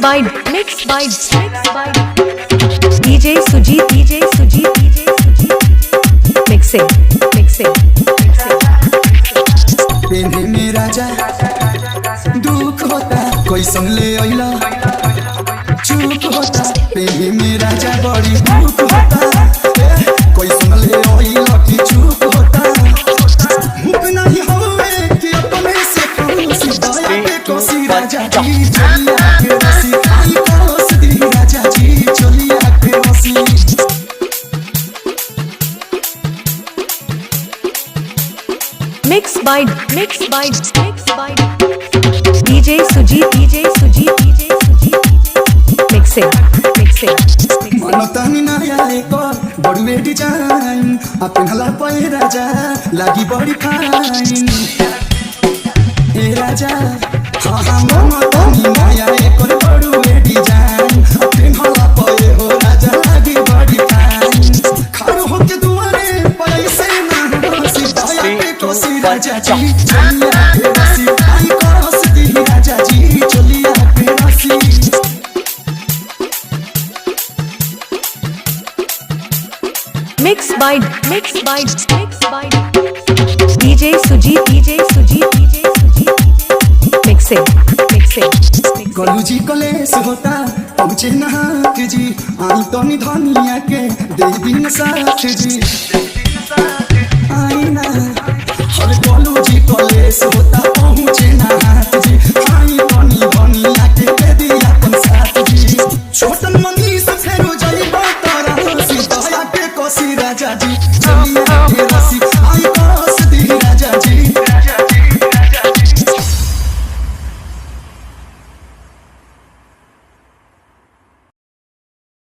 Mixed by DJ Sujit mixing. पेन्हे में राजा दुख होता कोई संग ले आइला चूक होता पेन्हे में राजा बड़ी दुख होता कोई संग ले आइला की चूक होता मुक नहीं होवे कि अपने से कोसी दया पे कोसी राजा जी चलिया के रसी आई कोस दी राजा जी चलिया के रसी Mixed by DJ Sujit mixing. मनतानी नया एक बड़ुए डिजाइन अपन हला पे राजा लागी बड़ी फाइन ए राजा हाँ हाँ मनतानी नया एक बड़ुए डिजाइन अपन हला पे हो राजा लागी बड़ी फाइन खारो हो के दुआरे पर ऐसे ना हंसी दया पे कोसी राजा जी चलिया के रसी आई कोस दी राजा जी चलिया के रसी Mixed by DJ Sujit mixing. कलू जी कलेस होता पहुँचे नहाक जी आई तो धनिया के दे दिन साथ जी आई ना हर कलू जी कलेस होता पहुँचे नहाक जी आई तो धनिया के दे दिया अपन साथ जी छोटन मनी से फेरो जाई बात रासी दया के कोसी राजा जी चलिए के रसी आई